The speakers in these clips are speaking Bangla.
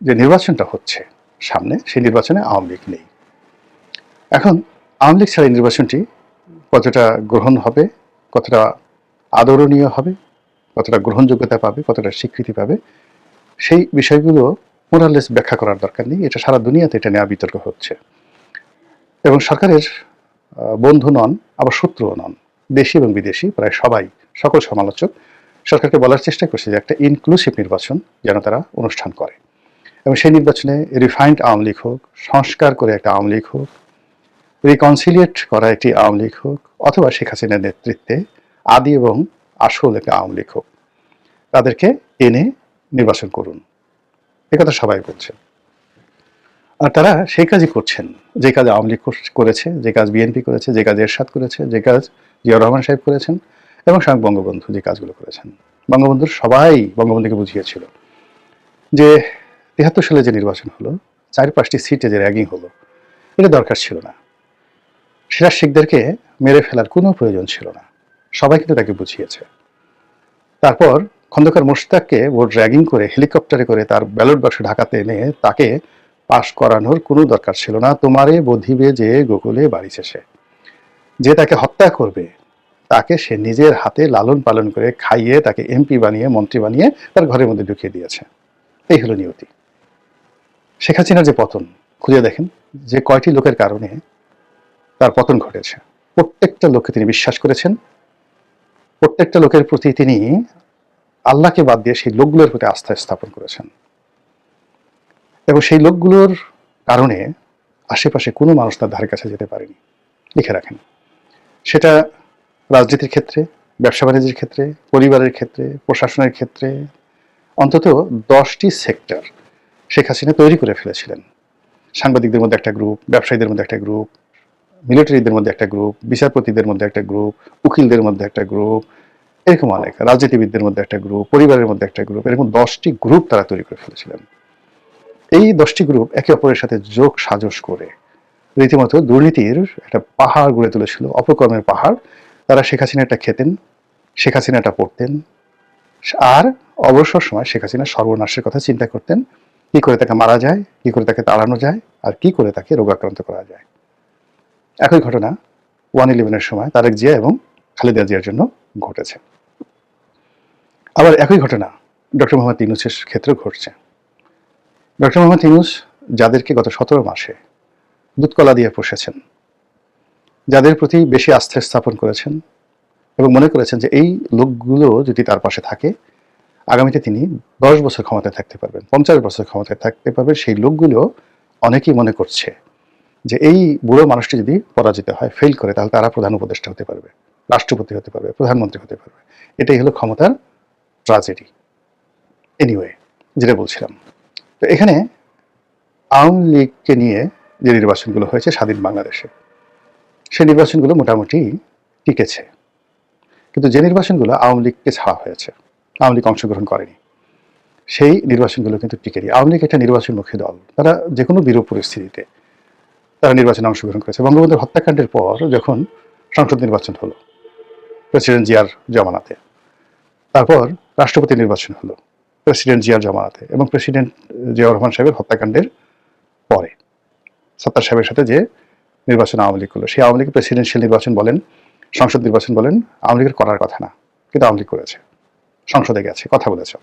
যে নির্বাচনটা হচ্ছে সামনে, সেই নির্বাচনে আওয়ামী লীগ নেই। এখন আওয়ামী লীগ ছাড়া এই নির্বাচনটি কতটা গ্রহণ হবে, কতটা আদরণীয় হবে, কতটা গ্রহণযোগ্যতা পাবে, কতটা স্বীকৃতি পাবে, সেই বিষয়গুলো মোরালেস ব্যাখ্যা করার দরকার নেই। এটা সারা দুনিয়াতে এটা নিয়ে বিতর্ক হচ্ছে এবং সরকারের বন্ধু নন, আবার শত্রুও নন। দেশি এবং বিদেশি প্রায় সবাই, সকল সমালোচক সরকারকে বলার চেষ্টা করছে যে একটা ইনক্লুসিভ নির্বাচন যেন তারা অনুষ্ঠান করে এবং সেই নির্বাচনে রিফাইন্ড আওয়ামী লীগ হোক, সংস্কার করে একটা আওয়ামী লীগ হোক, রিকনসিলিয়েট করা একটি আওয়ামী লীগ হোক, অথবা শেখ হাসিনার নেতৃত্বে আদি এবং আসল একটা আওয়ামী লীগ হোক, তাদেরকে এনে নির্বাচন করুন, একথা সবাই বলছে। আর তারা সেই কাজই করছেন যে কাজ আওয়ামী লীগ করেছে, যে কাজ বিএনপি করেছে, যে কাজ এরশাদ করেছে, যে কাজ জিয়াউর রহমান সাহেব করেছেন এবং স্বয়ং বঙ্গবন্ধু যে কাজগুলো করেছেন। বঙ্গবন্ধুর সবাই বঙ্গবন্ধুকে বুঝিয়েছিল যে ৭৩ সালে যে নির্বাচন হলো, ৪-৫টি সিটে যে র্যাগিং হলো, এটা দরকার ছিল না। সিরাজ শিখদেরকে মেরে ফেলার কোনো প্রয়োজন ছিল না, সবাই কিন্তু তাকে বুঝিয়েছে। তারপর খন্দকার মোশতাককে ভোট র্যাগিং করে হেলিকপ্টারে করে তার ব্যালট বাক্স ঢাকাতে এনে তাকে পাশ করানোর কোনো দরকার ছিল না। তোমারে বধিবে যে গোকুলে বাড়ি শেষে, যে তাকে হত্যা করবে তাকে সে নিজের হাতে লালন পালন করে খাইয়ে তাকে এমপি বানিয়ে, মন্ত্রী বানিয়ে তার ঘরের মধ্যে ঢুকিয়ে দিয়েছে। এই হলো নিয়তি। শেখ হাসিনার যে পতন খুঁজে দেখেন যে কয়টি লোকের কারণে তার পতন ঘটেছে। প্রত্যেকটা লোককে তিনি বিশ্বাস করেছেন, প্রত্যেকটা লোকের প্রতি তিনি আল্লাহকে বাদ দিয়ে সেই লোকগুলোর প্রতি আস্থা স্থাপন করেছেন এবং সেই লোকগুলোর কারণে আশেপাশে কোনো মানুষ তার ধারে কাছে যেতে পারেনি। লিখে রাখেন, সেটা রাজনীতির ক্ষেত্রে, ব্যবসা বাণিজ্যের ক্ষেত্রে, পরিবারের ক্ষেত্রে, প্রশাসনের ক্ষেত্রে, অন্তত 10টি সেক্টর শেখ হাসিনা তৈরি করে ফেলেছিলেন। সাংবাদিকদের মধ্যে একটা গ্রুপ, ব্যবসায়ীদের মধ্যে একটা গ্রুপ, মিলিটারিদের মধ্যে একটা গ্রুপ, বিচারপতিদের মধ্যে একটা গ্রুপ, উকিলদের মধ্যে একটা গ্রুপ, এরকম অনেক, রাজনীতিবিদদের মধ্যে একটা গ্রুপ, পরিবারের মধ্যে একটা গ্রুপ, এরকম 10টি গ্রুপ তারা তৈরি করে ফেলেছিলেন। এই 10টি গ্রুপ একে অপরের সাথে যোগ সাজস করে রীতিমতো দুর্নীতির একটা পাহাড় গড়ে তুলেছিল, অপকর্মের পাহাড়। তারা শেখ হাসিনাটা খেতেন, শেখ হাসিনাটা পড়তেন, আর অবসর সময় শেখ হাসিনা সর্বনাশের কথা চিন্তা করতেন, কি করে তাকে মারা যায়, কি করে তাকে তাড়ানো যায়, আর কি করে তাকে রোগাক্রান্ত করা যায়। একই ঘটনা 1/11-এর সময় তারেক জিয়া এবং খালেদা জিয়ার জন্য ঘটেছে। আবার একই ঘটনা ডক্টর মোহাম্মদ ইউনূসের ক্ষেত্রেও ঘটছে। ডক্টর মোহাম্মদ ইউনূস যাদেরকে গত 17 মাসে দুধকলা দিয়ে পুষেছেন, যাদের প্রতি বেশি আস্থা স্থাপন করেছেন এবং মনে করেছেন যে এই লোকগুলো যদি তার পাশে থাকে আগামীতে তিনি 10 বছর ক্ষমতায় থাকতে পারবেন, 50 বছর ক্ষমতায় থাকতে পারবেন, সেই লোকগুলো অনেকেই মনে করছে যে এই বুড়ো মানুষটি যদি পরাজিত হয়, ফেল করে, তাহলে তারা প্রধান উপদেষ্টা হতে পারবে, রাষ্ট্রপতি হতে পারবে, প্রধানমন্ত্রী হতে পারবে। এটাই হলো ক্ষমতার ট্রাজেডি। এনিওয়ে, যেটা বলছিলাম, তো এখানে আওয়ামী লীগকে নিয়ে যে নির্বাচনগুলো হয়েছে স্বাধীন বাংলাদেশে, সেই নির্বাচনগুলো মোটামুটি টিকেছে। কিন্তু যে নির্বাচনগুলো আওয়ামী লীগকে ছাড়া হয়েছে, আওয়ামী লীগ অংশগ্রহণ করেনি, সেই নির্বাচনগুলো কিন্তু টিকেনি। আওয়ামী লীগ একটা নির্বাচনমুখী দল, তারা যে কোনো বিরূপ পরিস্থিতিতে তারা নির্বাচনে অংশগ্রহণ করেছে। বঙ্গবন্ধুর হত্যাকাণ্ডের পর যখন সংসদ নির্বাচন হলো প্রেসিডেন্ট জিয়ার জমানাতে, তারপর রাষ্ট্রপতি নির্বাচন হলো প্রেসিডেন্ট জিয়ার জমানাতে এবং প্রেসিডেন্ট জিয়াউর রহমান সাহেবের হত্যাকাণ্ডের পরে সত্তার সাহেবের সাথে যে নির্বাচন আওয়ামী লীগ করলো, সেই আওয়ামী লীগ প্রেসিডেন্সিয়াল নির্বাচন বলেন, সংসদ নির্বাচন বলেন, আওয়ামী লীগের করার কথা না, কিন্তু আওয়ামী লীগ করেছে, সংসদে গেছে, কথা বলেছে।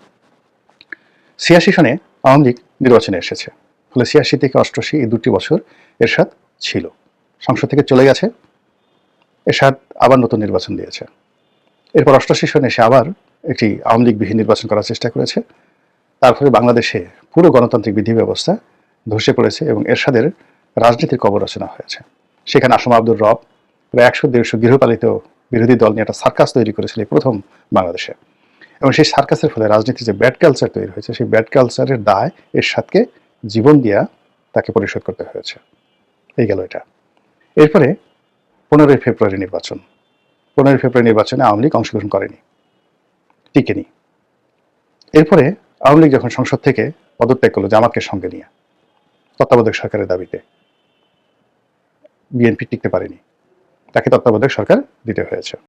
৮৬ সনে আওয়ামী লীগ নির্বাচনে এসেছে, ফলে ৮৬ থেকে ৮৮ এই 2টি বছর এরশাদ ছিল, সংসদ থেকে চলে গেছে, এরশাদ আবার নতুন নির্বাচন দিয়েছে। এরপর ৮৮ সনে এসে আবার একটি আওয়ামী লীগ বিহীন নির্বাচন করার চেষ্টা করেছে। তারপরে বাংলাদেশে পুরো গণতান্ত্রিক বিধি ব্যবস্থা ধসে পড়েছে এবং এরশাদের রাজনীতির কবর রচনা হয়েছে। সেখানে আসম আব্দুর রব প্রায় ১০০-১৫০ গৃহপালিত বিরোধী দল নিয়ে একটা সার্কাস তৈরি করেছিল প্রথম বাংলাদেশে, এবং সেই সার্কাসের ফলে রাজনীতির যে ব্যাড কালচার তৈরি হয়েছে, সেই ব্যাড কালচারের দায় এরশাদকে জীবন দিয়া তাকে পরিশোধ করতে হয়েছে। এই গেল এটা। এরপরে 15ই ফেব্রুয়ারি নির্বাচন, 15ই ফেব্রুয়ারি নির্বাচনে আওয়ামী লীগ অংশগ্রহণ করেনি, টিকেনি। এরপরে আওয়ামী লীগ যখন সংসদ থেকে পদত্যাগ করলো জামাতকে সঙ্গে নিয়ে তত্ত্বাবধায়ক সরকারের দাবিতে, বিএনপি টিকতে পারেনি, তাকে তত্ত্বাবধায়ক সরকার দিতে হয়েছে।